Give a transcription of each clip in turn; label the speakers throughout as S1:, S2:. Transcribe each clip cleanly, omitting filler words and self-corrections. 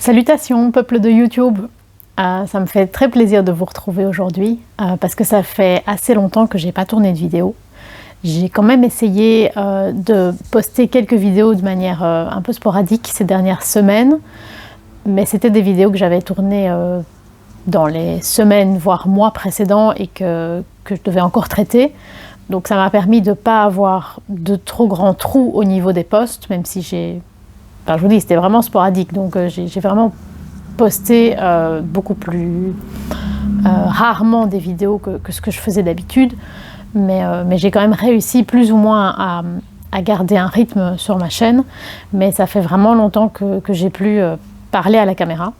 S1: Salutations peuple de YouTube, ça me fait très plaisir de vous retrouver aujourd'hui parce que ça fait assez longtemps que j'ai pas tourné de vidéo. J'ai quand même essayé de poster quelques vidéos de manière un peu sporadique ces dernières semaines, mais c'était des vidéos que j'avais tournées dans les semaines voire mois précédents et que je devais encore traiter. Donc ça m'a permis de ne pas avoir de trop grands trous au niveau des posts, même si je vous dis, c'était vraiment sporadique, donc j'ai vraiment posté beaucoup plus rarement des vidéos que ce que je faisais d'habitude, mais j'ai quand même réussi plus ou moins à garder un rythme sur ma chaîne, mais ça fait vraiment longtemps que j'ai plus parlé à la caméra.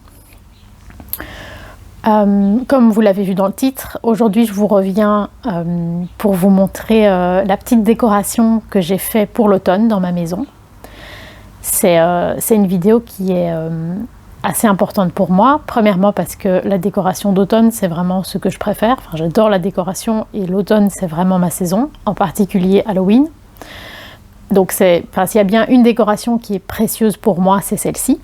S1: Comme vous l'avez vu dans le titre, aujourd'hui je vous reviens pour vous montrer la petite décoration que j'ai fait pour l'automne dans ma maison. C'est une vidéo qui est assez importante pour moi. Premièrement parce que la décoration d'automne, c'est vraiment ce que je préfère. Enfin, j'adore la décoration et l'automne, c'est vraiment ma saison, en particulier Halloween. Donc s'il y a bien une décoration qui est précieuse pour moi, c'est celle-ci.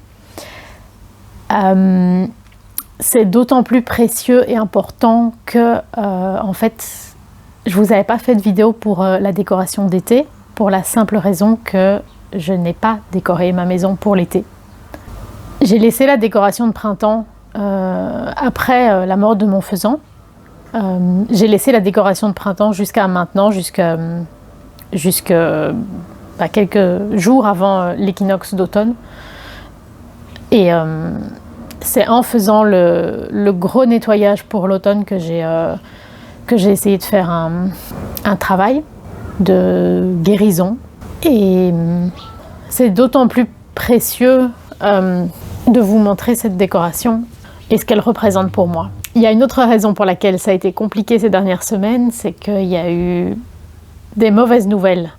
S1: C'est d'autant plus précieux et important que, en fait, je vous avais pas fait de vidéo pour la décoration d'été, pour la simple raison que je n'ai pas décoré ma maison pour l'été. J'ai laissé la décoration de printemps après la mort de mon faisan. J'ai laissé la décoration de printemps jusqu'à maintenant, jusqu'à quelques jours avant l'équinoxe d'automne. Et c'est en faisant le gros nettoyage pour l'automne que j'ai essayé de faire un travail de guérison. Et c'est d'autant plus précieux de vous montrer cette décoration et ce qu'elle représente pour moi. Il y a une autre raison pour laquelle ça a été compliqué ces dernières semaines, c'est qu'il y a eu des mauvaises nouvelles.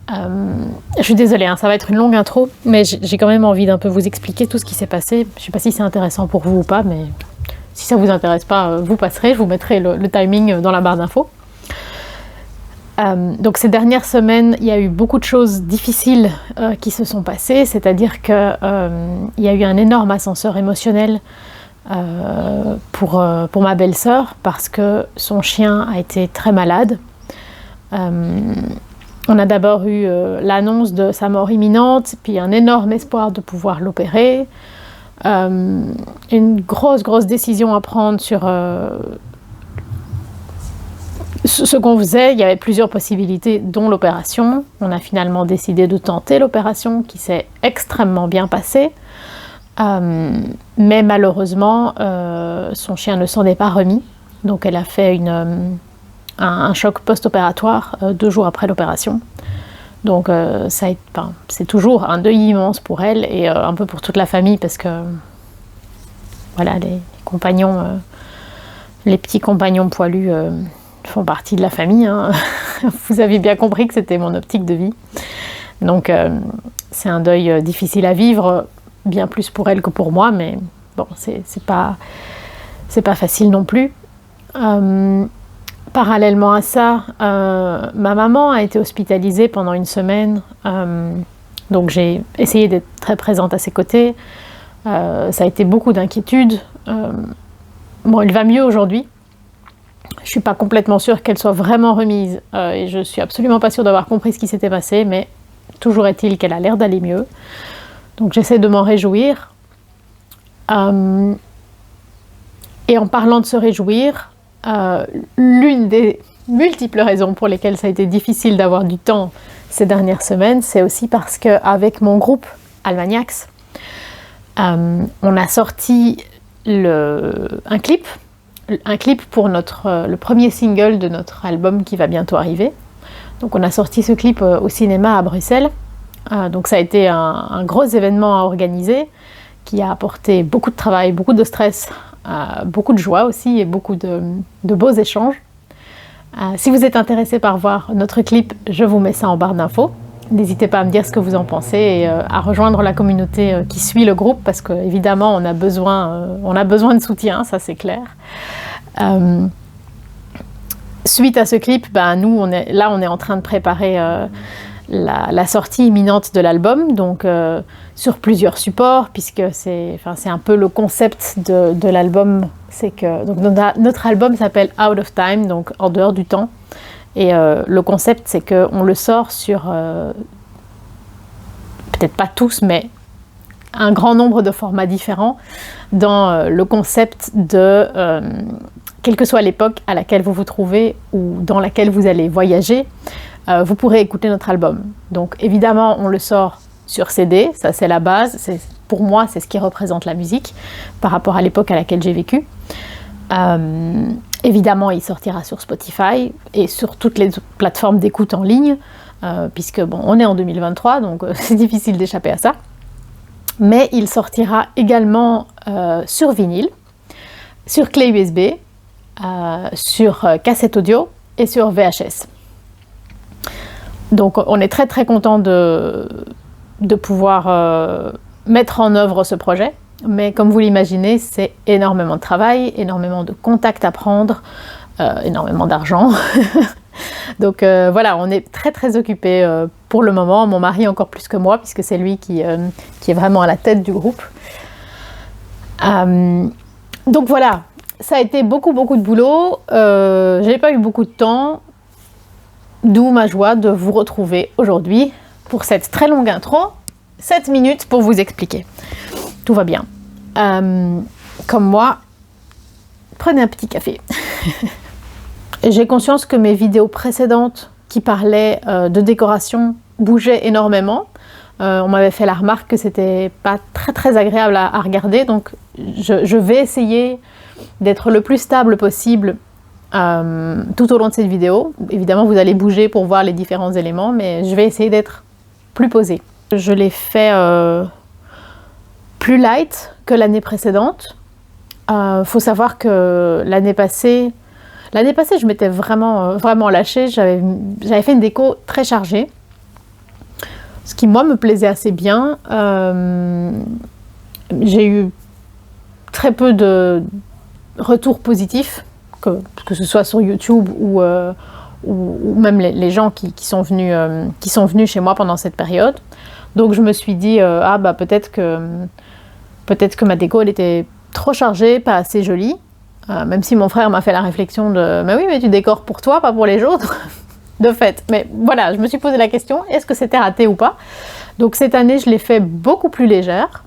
S1: Je suis désolée, ça va être une longue intro, mais j'ai quand même envie d'un peu vous expliquer tout ce qui s'est passé. Je ne sais pas si c'est intéressant pour vous ou pas, mais si ça ne vous intéresse pas, vous passerez, je vous mettrai le timing dans la barre d'infos. Donc ces dernières semaines, il y a eu beaucoup de choses difficiles qui se sont passées, c'est-à-dire qu'il y a eu un énorme ascenseur émotionnel pour ma belle-sœur parce que son chien a été très malade. On a d'abord eu l'annonce de sa mort imminente, puis un énorme espoir de pouvoir l'opérer, une grosse décision à prendre sur ce qu'on faisait. Il y avait plusieurs possibilités, dont l'opération. On a finalement décidé de tenter l'opération, qui s'est extrêmement bien passée. Mais malheureusement, son chien ne s'en est pas remis. Donc elle a fait un choc post-opératoire 2 jours après l'opération. Donc c'est toujours un deuil immense pour elle et un peu pour toute la famille, parce que voilà, les compagnons, les petits compagnons poilus font partie de la famille, hein. Vous avez bien compris que c'était mon optique de vie. Donc c'est un deuil difficile à vivre, bien plus pour elle que pour moi, mais bon, c'est pas facile non plus. Parallèlement à ça, ma maman a été hospitalisée pendant 1 semaine, donc j'ai essayé d'être très présente à ses côtés. Ça a été beaucoup d'inquiétude. Bon, elle va mieux aujourd'hui. Je suis pas complètement sûre qu'elle soit vraiment remise et je suis absolument pas sûre d'avoir compris ce qui s'était passé, mais toujours est-il qu'elle a l'air d'aller mieux. Donc j'essaie de m'en réjouir. Et en parlant de se réjouir, l'une des multiples raisons pour lesquelles ça a été difficile d'avoir du temps ces dernières semaines, c'est aussi parce qu'avec mon groupe Almaniax, on a sorti un clip pour le premier single de notre album qui va bientôt arriver. Donc on a sorti ce clip au cinéma à Bruxelles. Donc ça a été un gros événement à organiser qui a apporté beaucoup de travail, beaucoup de stress, beaucoup de joie aussi et beaucoup de beaux échanges. Si vous êtes intéressé par voir notre clip, je vous mets ça en barre d'infos. N'hésitez pas à me dire ce que vous en pensez et à rejoindre la communauté qui suit le groupe, parce qu'évidemment on a besoin de soutien, ça c'est clair. Suite à ce clip, nous on est en train de préparer la sortie imminente de l'album, donc sur plusieurs supports, puisque c'est un peu le concept de l'album. C'est que donc, notre album s'appelle Out of Time, donc en dehors du temps. Et le concept, c'est qu'on le sort sur, peut-être pas tous, mais un grand nombre de formats différents, dans le concept de, quelle que soit l'époque à laquelle vous vous trouvez ou dans laquelle vous allez voyager, vous pourrez écouter notre album. Donc évidemment, on le sort sur CD, ça c'est la base, pour moi c'est ce qui représente la musique par rapport à l'époque à laquelle j'ai vécu. Évidemment, il sortira sur Spotify et sur toutes les plateformes d'écoute en ligne, puisque bon, on est en 2023, donc c'est difficile d'échapper à ça. Mais il sortira également sur vinyle, sur clé USB, sur cassette audio et sur VHS. Donc on est très très content de pouvoir mettre en œuvre ce projet. Mais comme vous l'imaginez, c'est énormément de travail, énormément de contacts à prendre, énormément d'argent. Donc voilà, on est très très occupés pour le moment, mon mari encore plus que moi, puisque c'est lui qui est vraiment à la tête du groupe. Donc voilà, ça a été beaucoup de boulot, j'ai pas eu beaucoup de temps, d'où ma joie de vous retrouver aujourd'hui pour cette très longue intro, 7 minutes pour vous expliquer. Tout va bien. Comme moi, prenez un petit café. J'ai conscience que mes vidéos précédentes qui parlaient de décoration bougeaient énormément. On m'avait fait la remarque que c'était pas très agréable à regarder, donc je vais essayer d'être le plus stable possible tout au long de cette vidéo. Évidemment, vous allez bouger pour voir les différents éléments, mais je vais essayer d'être plus posée. Je l'ai fait plus light que l'année précédente. Faut savoir que l'année passée, je m'étais vraiment lâchée. J'avais fait une déco très chargée, ce qui moi me plaisait assez bien. J'ai eu très peu de retours positifs, que ce soit sur YouTube ou même les gens qui sont venus chez moi pendant cette période. Donc je me suis dit peut-être que ma déco elle était trop chargée, pas assez jolie. Même si mon frère m'a fait la réflexion de « Mais oui, mais tu décores pour toi, pas pour les autres !» De fait. Mais voilà, je me suis posé la question, est-ce que c'était raté ou pas? Donc cette année, je l'ai fait beaucoup plus légère.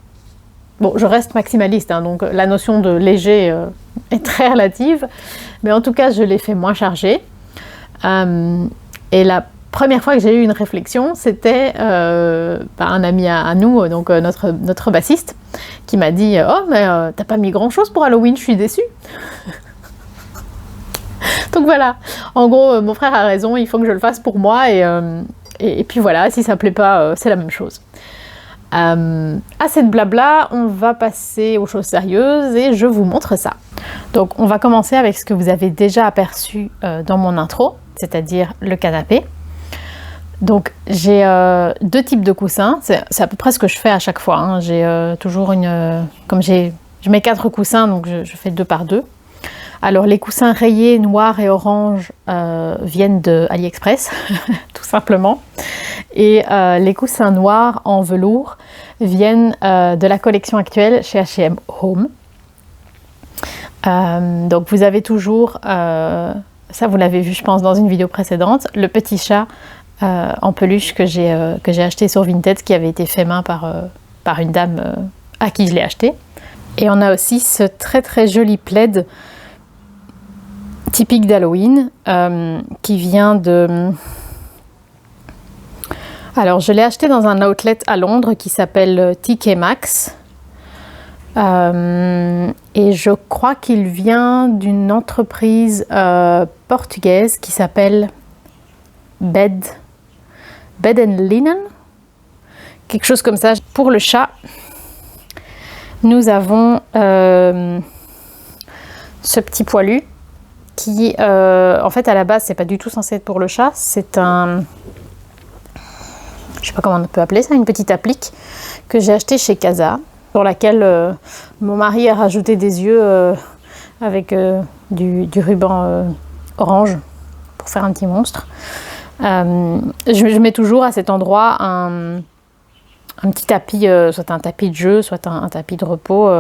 S1: Bon, je reste maximaliste, hein, donc la notion de léger est très relative. Mais en tout cas, je l'ai fait moins chargée. Et la première fois que j'ai eu une réflexion, c'était un ami à nous, donc notre bassiste, qui m'a dit « Oh, mais t'as pas mis grand-chose pour Halloween, je suis déçue !» Donc voilà, en gros, mon frère a raison, il faut que je le fasse pour moi, et puis voilà, si ça plaît pas, c'est la même chose. Assez de blabla, on va passer aux choses sérieuses, et je vous montre ça. Donc on va commencer avec ce que vous avez déjà aperçu dans mon intro, c'est-à-dire le canapé. Donc j'ai 2 types de coussins, c'est à peu près ce que je fais à chaque fois, hein. J'ai toujours je mets 4 coussins, donc je fais 2 par 2. Alors les coussins rayés noirs et orange viennent de AliExpress, tout simplement. Et les coussins noirs en velours viennent de la collection actuelle chez H&M Home. Donc vous avez toujours, ça vous l'avez vu je pense dans une vidéo précédente, le petit chat en peluche que j'ai acheté sur Vinted, qui avait été fait main par une dame à qui je l'ai acheté. Et on a aussi ce très joli plaid typique d'Halloween qui vient de... Alors je l'ai acheté dans un outlet à Londres qui s'appelle TK Maxx et je crois qu'il vient d'une entreprise portugaise qui s'appelle Bed and Linen, quelque chose comme ça. Pour le chat, nous avons ce petit poilu qui, en fait, à la base, c'est pas du tout censé être pour le chat. C'est un, je sais pas comment on peut appeler ça, une petite applique que j'ai achetée chez Casa, sur laquelle mon mari a rajouté des yeux avec du ruban orange pour faire un petit monstre. Je mets toujours à cet endroit un petit tapis, soit un tapis de jeu, soit un tapis de repos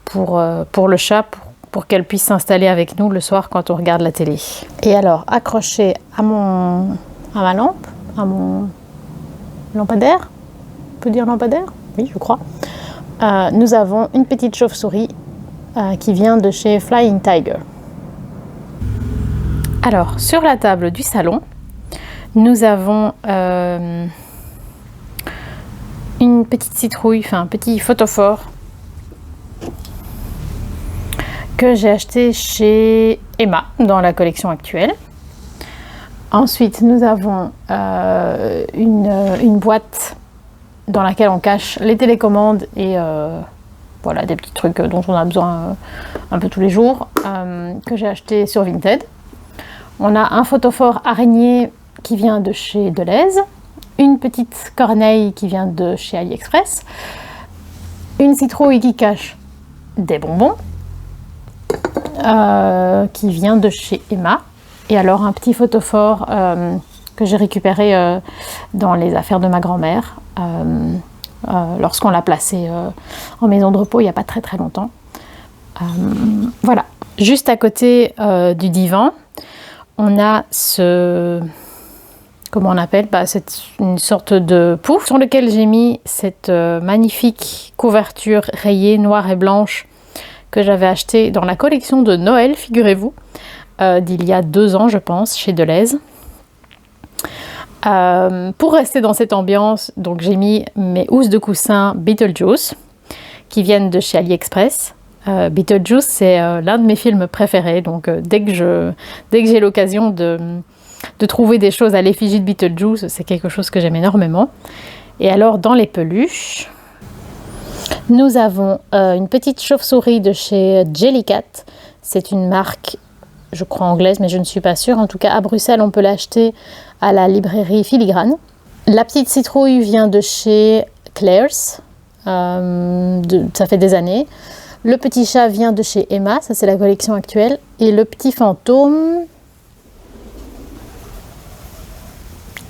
S1: pour le chat, pour qu'elle puisse s'installer avec nous le soir quand on regarde la télé. Et alors, accroché à ma lampe, à mon lampadaire, on peut dire lampadaire? Oui, je crois. Nous avons une petite chauve-souris qui vient de chez Flying Tiger. Alors, sur la table du salon, nous avons une petite citrouille, enfin un petit photophore que j'ai acheté chez Emma dans la collection actuelle. Ensuite, nous avons une boîte dans laquelle on cache les télécommandes et voilà, des petits trucs dont on a besoin un peu tous les jours, que j'ai acheté sur Vinted. On a un photophore araignée qui vient de chez Deleuze, une petite corneille qui vient de chez AliExpress, une citrouille qui cache des bonbons, qui vient de chez Emma, et alors un petit photophore que j'ai récupéré dans les affaires de ma grand-mère lorsqu'on l'a placé en maison de repos il n'y a pas très très longtemps. Voilà, juste à côté du divan, on a comment on appelle, c'est une sorte de pouf sur lequel j'ai mis cette magnifique couverture rayée noire et blanche que j'avais achetée dans la collection de Noël, figurez-vous, d'il y a 2 ans je pense, chez Deleuze. Pour rester dans cette ambiance, donc j'ai mis mes housses de coussin Beetlejuice qui viennent de chez AliExpress. Beetlejuice, c'est l'un de mes films préférés, donc dès que j'ai l'occasion de trouver des choses à l'effigie de Beetlejuice, c'est quelque chose que j'aime énormément. Et alors dans les peluches, nous avons une petite chauve-souris de chez Jellycat. C'est une marque, je crois anglaise, mais je ne suis pas sûre. En tout cas, à Bruxelles, on peut l'acheter à la librairie Filigrane. La petite citrouille vient de chez Claire's. Ça fait des années. Le petit chat vient de chez Emma, ça c'est la collection actuelle. Et le petit fantôme,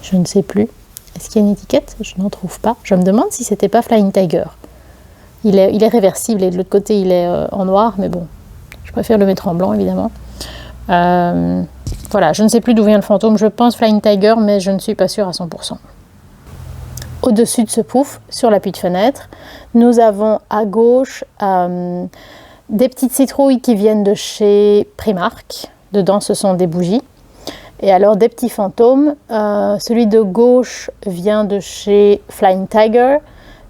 S1: je ne sais plus. Est-ce qu'il y a une étiquette? Je n'en trouve pas. Je me demande si c'était pas Flying Tiger. Il est réversible et de l'autre côté il est en noir, mais bon, je préfère le mettre en blanc évidemment. Voilà, je ne sais plus d'où vient le fantôme. Je pense Flying Tiger, mais je ne suis pas sûre à 100%. Au-dessus de ce pouf, sur l'appui de fenêtre, nous avons à gauche des petites citrouilles qui viennent de chez Primark. Dedans, ce sont des bougies. Et alors, des petits fantômes. Celui de gauche vient de chez Flying Tiger.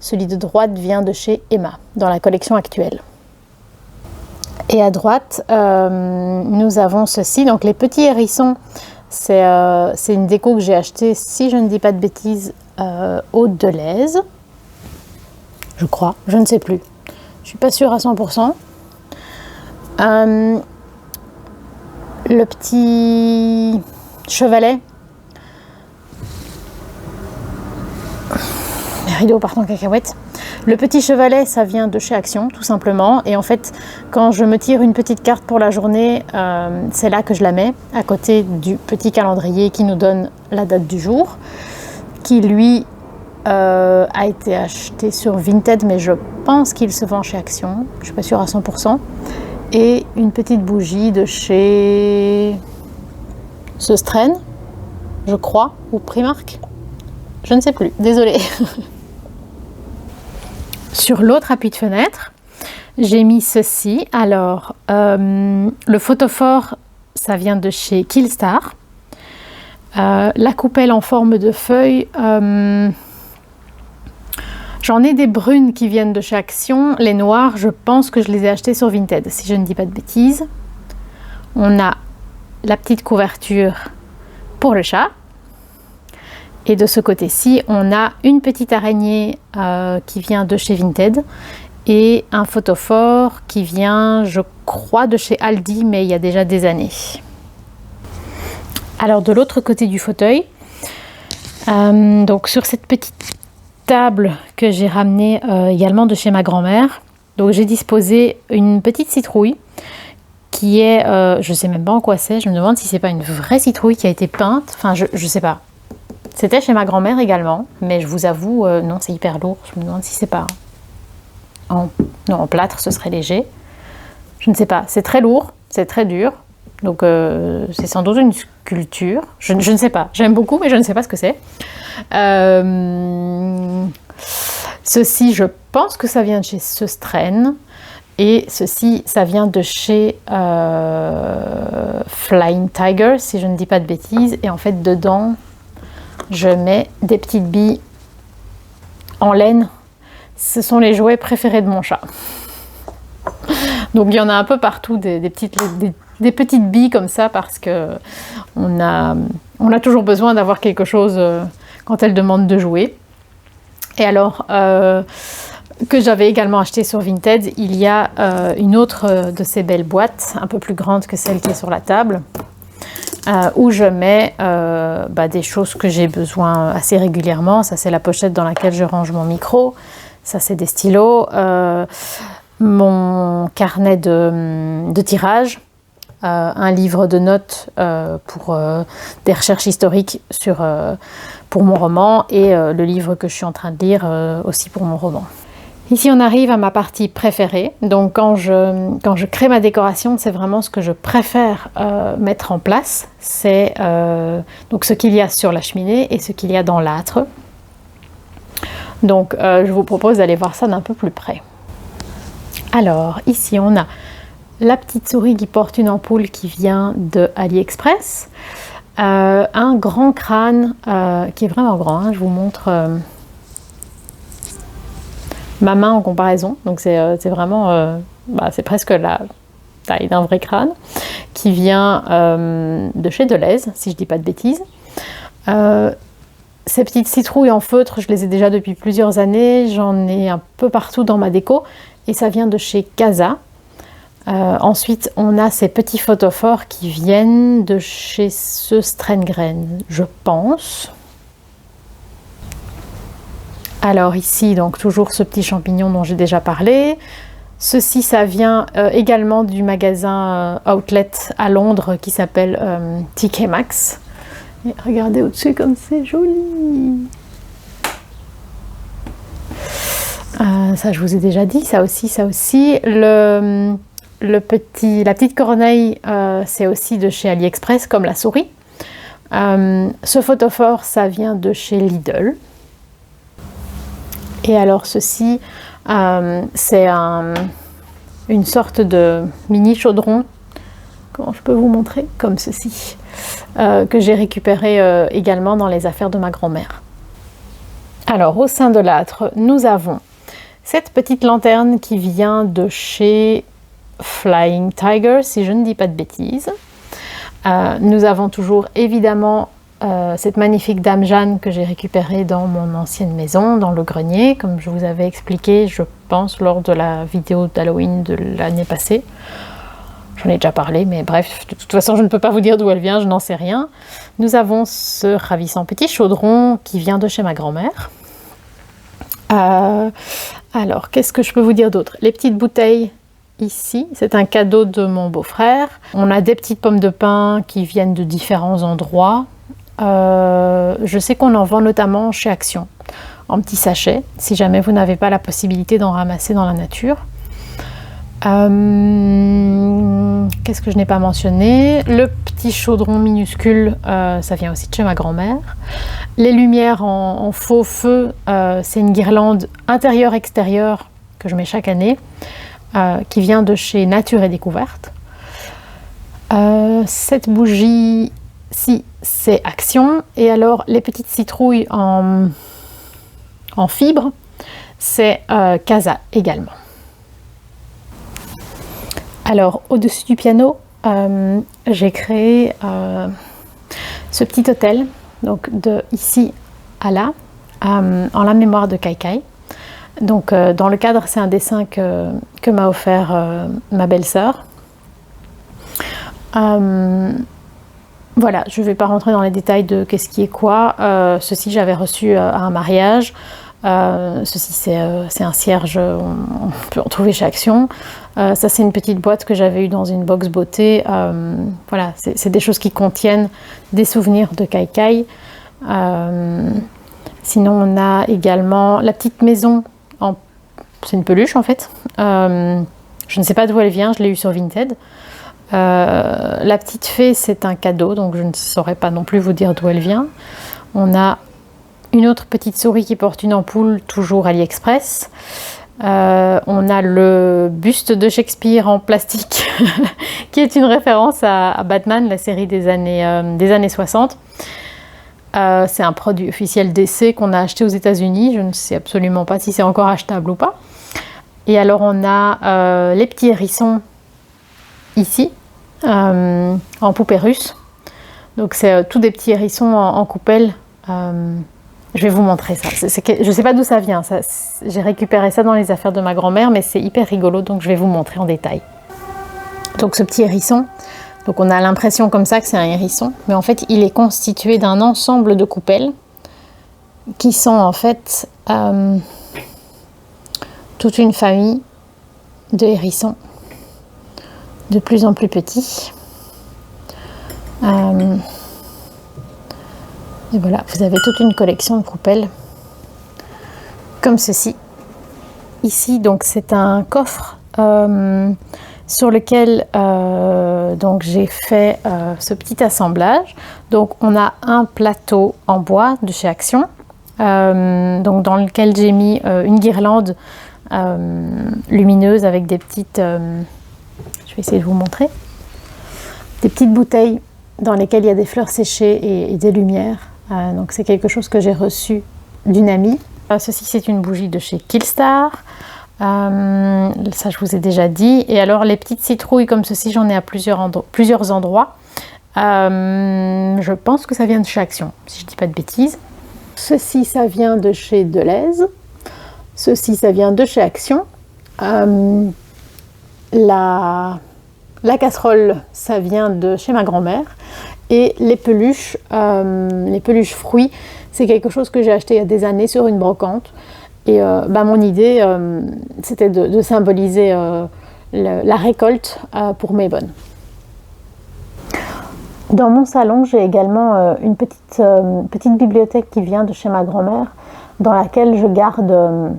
S1: Celui de droite vient de chez Emma, dans la collection actuelle. Et à droite, nous avons ceci. Donc, les petits hérissons, c'est une déco que j'ai achetée, si je ne dis pas de bêtises, au Deleuze, je crois, je ne sais plus, je suis pas sûre à 100%. Le petit chevalet, les rideaux partent en cacahuète. Le petit chevalet, ça vient de chez Action, tout simplement. Et en fait, quand je me tire une petite carte pour la journée, c'est là que je la mets, à côté du petit calendrier qui nous donne la date du jour, qui lui a été acheté sur Vinted, mais je pense qu'il se vend chez Action, je ne suis pas sûre à 100%. Et une petite bougie de chez Söstrén, je crois, ou Primark, je ne sais plus, désolée. Sur l'autre appui de fenêtre, j'ai mis ceci. Alors, le photophore, ça vient de chez Killstar. La coupelle en forme de feuille, j'en ai des brunes qui viennent de chez Action. Les noires, je pense que je les ai achetées sur Vinted, si je ne dis pas de bêtises. On a la petite couverture pour le chat. Et de ce côté-ci, on a une petite araignée qui vient de chez Vinted et un photophore qui vient, je crois, de chez Aldi, mais il y a déjà des années. Alors de l'autre côté du fauteuil, donc sur cette petite table que j'ai ramenée également de chez ma grand-mère, donc j'ai disposé une petite citrouille qui est, je sais même pas en quoi c'est, je me demande si c'est pas une vraie citrouille qui a été peinte, enfin je sais pas, C'était chez ma grand-mère également, mais je vous avoue, non, c'est hyper lourd. Je me demande si c'est pas non, en plâtre, ce serait léger. Je ne sais pas, c'est très lourd, c'est très dur. Donc c'est sans doute une sculpture. Je ne sais pas, j'aime beaucoup, mais je ne sais pas ce que c'est. Ceci, je pense que ça vient de chez Sösträn. Et ceci, ça vient de chez Flying Tiger, si je ne dis pas de bêtises. Et en fait, dedans, je mets des petites billes en laine. Ce sont les jouets préférés de mon chat. Donc il y en a un peu partout, des petites billes comme ça, parce que on a toujours besoin d'avoir quelque chose quand elle demande de jouer. Et alors, que j'avais également acheté sur Vinted, il y a une autre de ces belles boîtes, un peu plus grande que celle qui est sur la table, où je mets des choses que j'ai besoin assez régulièrement. Ça, c'est la pochette dans laquelle je range mon micro. Ça, c'est des stylos. Mon carnet de tirage, un livre de notes pour des recherches historiques pour mon roman, et le livre que je suis en train de lire aussi pour mon roman. Ici, on arrive à ma partie préférée. Donc, quand je crée ma décoration, c'est vraiment ce que je préfère mettre en place. C'est donc ce qu'il y a sur la cheminée et ce qu'il y a dans l'âtre. Donc, je vous propose d'aller voir ça d'un peu plus près. Alors, ici, on a la petite souris qui porte une ampoule qui vient de AliExpress. Un grand crâne qui est vraiment grand, hein. Je vous montre ma main en comparaison. Donc, c'est vraiment, c'est presque la taille d'un vrai crâne, qui vient de chez Deleuze, si je ne dis pas de bêtises. Ces petites citrouilles en feutre, je les ai déjà depuis plusieurs années. J'en ai un peu partout dans ma déco. Et ça vient de chez Casa. Ensuite, on a ces petits photophores qui vienned de chez Sösträn, je pense. Alors ici, donc toujours ce petit champignon dont j'ai déjà parlé. Ceci, ça vient également du magasin Outlet à Londres qui s'appelle TK Maxx. Et regardez au-dessus comme c'est joli. Ça, je vous ai déjà dit, ça aussi. La petite corneille, c'est aussi de chez AliExpress, comme la souris. Ce photophore, ça vient de chez Lidl. Et alors ceci, c'est une sorte de mini chaudron. Comment je peux vous montrer? Comme ceci, que j'ai récupéré également dans les affaires de ma grand-mère. Alors, au sein de l'âtre, nous avons cette petite lanterne qui vient de chez Flying Tiger, si je ne dis pas de bêtises. Nous avons toujours évidemment cette magnifique Dame Jeanne que j'ai récupérée dans mon ancienne maison, dans le grenier, comme je vous avais expliqué, je pense, lors de la vidéo d'Halloween de l'année passée. J'en ai déjà parlé, mais bref, de toute façon, je ne peux pas vous dire d'où elle vient, je n'en sais rien. Nous avons ce ravissant petit chaudron qui vient de chez ma grand-mère. Alors, qu'est-ce que je peux vous dire d'autre? Les petites bouteilles ici, c'est un cadeau de mon beau-frère. On a des petites pommes de pin qui viennent de différents endroits. Je sais qu'on en vend notamment chez Action, en petits sachets, si jamais vous n'avez pas la possibilité d'en ramasser dans la nature. Qu'est-ce que je n'ai pas mentionné? Le petit chaudron minuscule, ça vient aussi de chez ma grand-mère. Les lumières en faux feu, c'est une guirlande intérieure-extérieure que je mets chaque année, qui vient de chez Nature et Découverte. Cette bougie-ci, c'est Action. Et alors, les petites citrouilles en fibre, c'est Casa également. Alors, au-dessus du piano, j'ai créé ce petit hôtel, donc de ici à là, en la mémoire de Kai Kai. Donc, dans le cadre, c'est un dessin que m'a offert ma belle-sœur. Voilà, je ne vais pas rentrer dans les détails de qu'est-ce qui est quoi. Ceci, j'avais reçu à un mariage. Ceci, c'est un cierge, on peut en trouver chez Action. Ça, c'est une petite boîte que j'avais eue dans une box beauté. Voilà, c'est des choses qui contiennent des souvenirs de Kai Kai. Sinon, on a également la petite maison, c'est une peluche en fait. Je ne sais pas d'où elle vient, je l'ai eue sur Vinted. La petite fée, c'est un cadeau, donc je ne saurais pas non plus vous dire d'où elle vient. On a une autre petite souris qui porte une ampoule, toujours AliExpress. On a le buste de Shakespeare en plastique, qui est une référence à Batman, la série des années 60. C'est un produit officiel d'essai qu'on a acheté aux États-Unis. Je ne sais absolument pas si c'est encore achetable ou pas. Et alors on a les petits hérissons ici, en poupée russe. Donc c'est tous des petits hérissons en coupelle. Je vais vous montrer ça. Je ne sais pas d'où ça vient. J'ai récupéré ça dans les affaires de ma grand-mère, mais c'est hyper rigolo, donc je vais vous montrer en détail. Donc ce petit hérisson, donc on a l'impression comme ça que c'est un hérisson, mais en fait il est constitué d'un ensemble de coupelles qui sont en fait toute une famille de hérissons de plus en plus petits. Et voilà, vous avez toute une collection de coupelles comme ceci. Ici, donc, c'est un coffre sur lequel donc j'ai fait ce petit assemblage. Donc, on a un plateau en bois de chez Action, donc dans lequel j'ai mis une guirlande lumineuse avec des petites... je vais essayer de vous montrer. Des petites bouteilles dans lesquelles il y a des fleurs séchées et des lumières. Donc c'est quelque chose que j'ai reçu d'une amie. Ceci, c'est une bougie de chez Killstar. Ça, je vous ai déjà dit. Et alors, les petites citrouilles comme ceci, j'en ai à plusieurs endroits. Je pense que ça vient de chez Action, si je ne dis pas de bêtises. Ceci, ça vient de chez Deleuze. Ceci, ça vient de chez Action. La casserole, ça vient de chez ma grand-mère. Et les peluches fruits, c'est quelque chose que j'ai acheté il y a des années sur une brocante. Et mon idée, c'était de symboliser la récolte pour mes bonnes. Dans mon salon, j'ai également une petite bibliothèque qui vient de chez ma grand-mère, dans laquelle je garde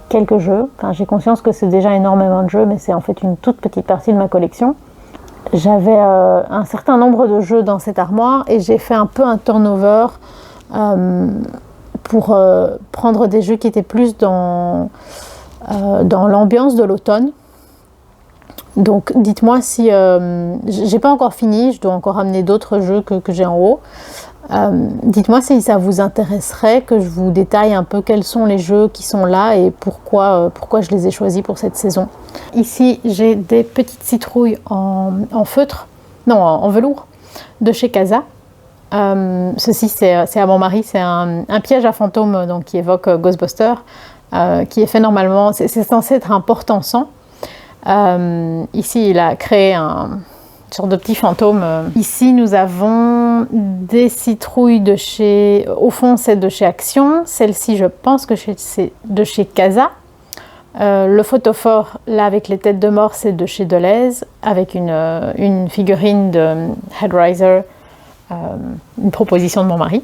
S1: quelques jeux. Enfin, j'ai conscience que c'est déjà énormément de jeux, mais c'est en fait une toute petite partie de ma collection. J'avais un certain nombre de jeux dans cette armoire et j'ai fait un peu un turnover pour prendre des jeux qui étaient plus dans l'ambiance de l'automne. Donc dites-moi si... j'ai pas encore fini, je dois encore amener d'autres jeux que j'ai en haut. Dites-moi si ça vous intéresserait que je vous détaille un peu quels sont les jeux qui sont là et pourquoi je les ai choisis pour cette saison. Ici, j'ai des petites citrouilles en feutre, non, en velours, de chez Casa. Ceci, c'est à mon mari, c'est un piège à fantômes donc, qui évoque Ghostbusters, qui est fait normalement, c'est censé être un porte-encens. Ici, il a créé une sorte de petit fantôme. Ici, nous avons des citrouilles de chez... Au fond, c'est de chez Action. Celle-ci, je pense que c'est de chez Casa. Le photophore, là, avec les têtes de mort, c'est de chez Deleuze, avec une figurine de Headriser, une proposition de mon mari.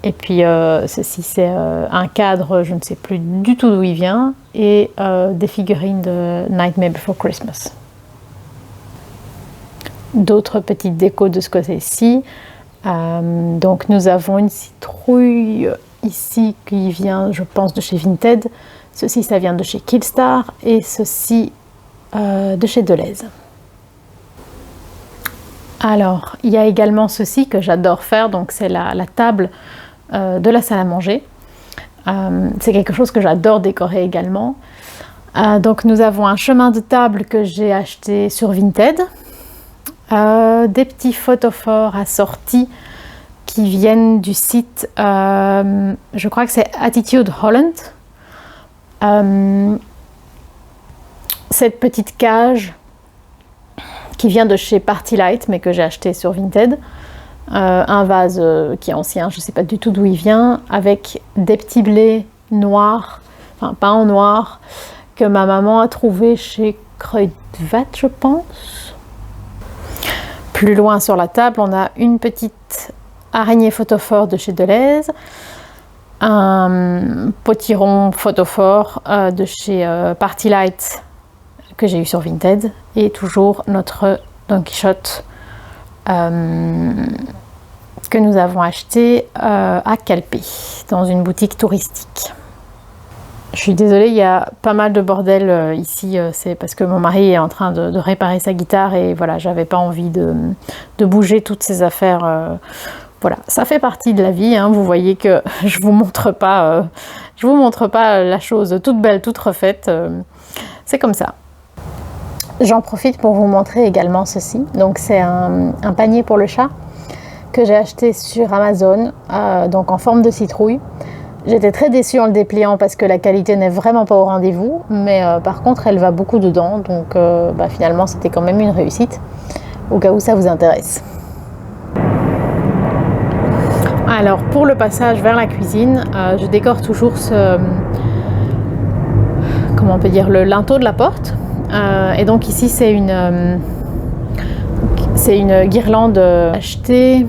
S1: Et puis, ceci, c'est un cadre, je ne sais plus du tout d'où il vient, et des figurines de Nightmare Before Christmas. D'autres petites décos de ce côté-ci. Donc, nous avons une citrouille ici qui vient, je pense, de chez Vinted. Ceci, ça vient de chez Killstar. Et ceci, de chez Deleuze. Alors, il y a également ceci que j'adore faire. Donc, c'est la table de la salle à manger. C'est quelque chose que j'adore décorer également. Donc, nous avons un chemin de table que j'ai acheté sur Vinted. Des petits photophores assortis qui viennent du site, je crois que c'est Attitude Holland. Cette petite cage qui vient de chez Party Light, mais que j'ai acheté sur Vinted. Un vase qui est ancien, je ne sais pas du tout d'où il vient, avec des petits blés noirs, enfin pas en noir, que ma maman a trouvé chez Kruidvat, je pense. Plus loin sur la table, on a une petite araignée photophore de chez Deleuze, un potiron photophore de chez Party Light que j'ai eu sur Vinted, et toujours notre Don Quichotte que nous avons acheté à Calpe, dans une boutique touristique. Je suis désolée, il y a pas mal de bordel ici, c'est parce que mon mari est en train de réparer sa guitare et voilà, j'avais pas envie de bouger toutes ces affaires. Voilà, ça fait partie de la vie, hein. Vous voyez que je vous montre pas la chose toute belle, toute refaite, c'est comme ça. J'en profite pour vous montrer également ceci. Donc c'est un panier pour le chat que j'ai acheté sur Amazon, donc en forme de citrouille. J'étais très déçue en le dépliant parce que la qualité n'est vraiment pas au rendez-vous, mais par contre elle va beaucoup dedans, donc finalement c'était quand même une réussite, au cas où ça vous intéresse. Alors pour le passage vers la cuisine, je décore toujours comment on peut dire, le linteau de la porte, et donc ici c'est une guirlande achetée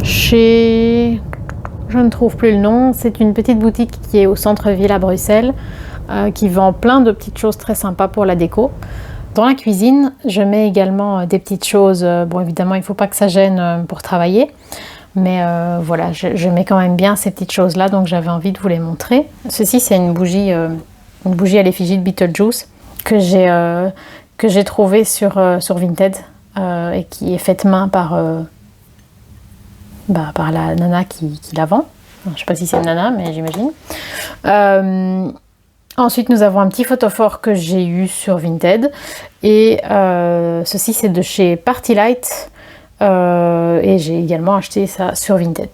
S1: chez... Je ne trouve plus le nom, c'est une petite boutique qui est au centre-ville à Bruxelles, qui vend plein de petites choses très sympas pour la déco. Dans la cuisine, je mets également des petites choses, bon évidemment il ne faut pas que ça gêne pour travailler, mais voilà, je mets quand même bien ces petites choses-là, donc j'avais envie de vous les montrer. Ceci c'est une bougie à l'effigie de Beetlejuice que j'ai trouvée sur Vinted et qui est faite main par la nana qui la vend. Je ne sais pas si c'est une nana, mais j'imagine. Ensuite, nous avons un petit photophore que j'ai eu sur Vinted. Et ceci, c'est de chez Party Light. Et j'ai également acheté ça sur Vinted.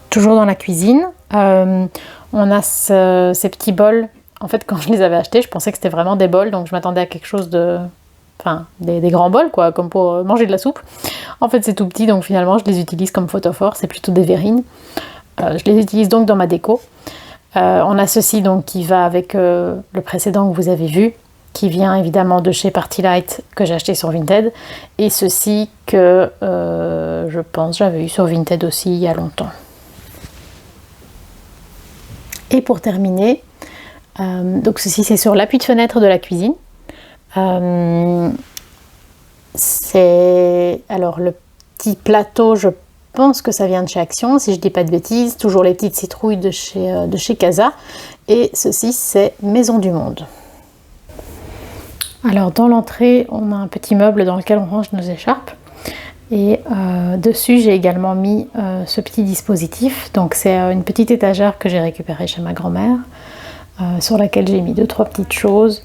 S1: Toujours dans la cuisine, on a ces petits bols. En fait, quand je les avais achetés, je pensais que c'était vraiment des bols. Donc, je m'attendais à quelque chose de... Enfin, des grands bols, quoi, comme pour manger de la soupe. En fait, c'est tout petit, donc finalement, je les utilise comme photophore. C'est plutôt des verrines. Je les utilise donc dans ma déco. On a ceci donc qui va avec le précédent que vous avez vu, qui vient évidemment de chez Party Light, que j'ai acheté sur Vinted. Et ceci que je pense j'avais eu sur Vinted aussi il y a longtemps. Et pour terminer, donc ceci c'est sur l'appui de fenêtre de la cuisine. C'est alors le petit plateau, je pense que ça vient de chez Action, si je dis pas de bêtises, toujours les petites citrouilles de chez Casa, et ceci c'est Maison du Monde. Alors dans l'entrée on a un petit meuble dans lequel on range nos écharpes, et dessus j'ai également mis ce petit dispositif. Donc c'est une petite étagère que j'ai récupérée chez ma grand-mère, sur laquelle j'ai mis 2-3 petites choses.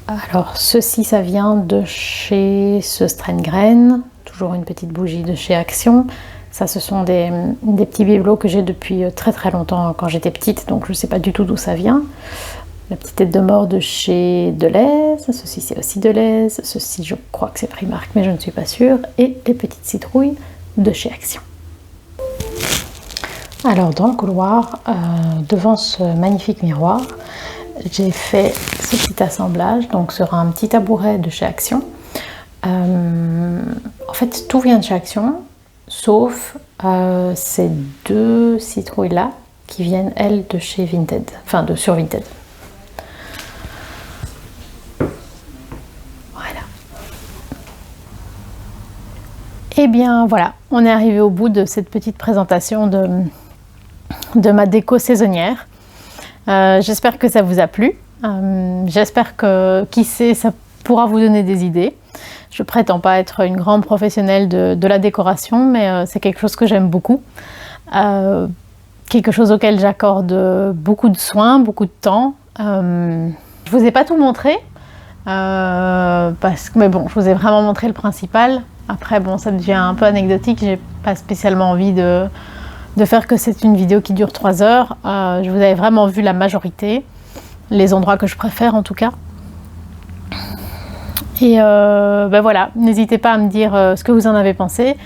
S1: Alors ceci ça vient de chez Söstrengren, toujours une petite bougie de chez Action. Ça ce sont des petits bibelots que j'ai depuis très très longtemps quand j'étais petite, donc je ne sais pas du tout d'où ça vient. La petite tête de mort de chez Deleuze, ceci c'est aussi Deleuze, ceci je crois que c'est Primark mais je ne suis pas sûre, et les petites citrouilles de chez Action. Alors dans le couloir, devant ce magnifique miroir, j'ai fait ce petit assemblage, donc sur un petit tabouret de chez Action. En fait tout vient de chez Action, sauf ces 2 citrouilles là qui viennent elles de chez Vinted, enfin sur Vinted. Voilà. Et bien voilà, on est arrivé au bout de cette petite présentation de ma déco saisonnière. J'espère que ça vous a plu. J'espère que, qui sait, ça pourra vous donner des idées. Je prétends pas être une grande professionnelle de la décoration, mais c'est quelque chose que j'aime beaucoup. Quelque chose auquel j'accorde beaucoup de soins, beaucoup de temps. Je vous ai pas tout montré, mais bon, je vous ai vraiment montré le principal. Après, bon, ça devient un peu anecdotique. J'ai pas spécialement envie de faire que c'est une vidéo qui dure 3 heures. Je vous avais vraiment vu la majorité, les endroits que je préfère en tout cas. Et voilà, n'hésitez pas à me dire ce que vous en avez pensé.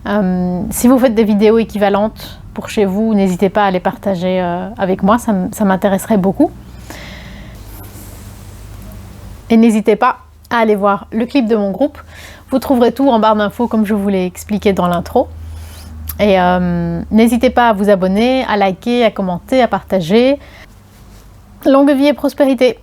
S1: Si vous faites des vidéos équivalentes pour chez vous, n'hésitez pas à les partager avec moi, ça m'intéresserait beaucoup. Et n'hésitez pas à aller voir le clip de mon groupe Vous trouverez tout en barre d'infos comme je vous l'ai expliqué dans l'intro. Et n'hésitez pas à vous abonner, à liker, à commenter, à partager. Longue vie et prospérité!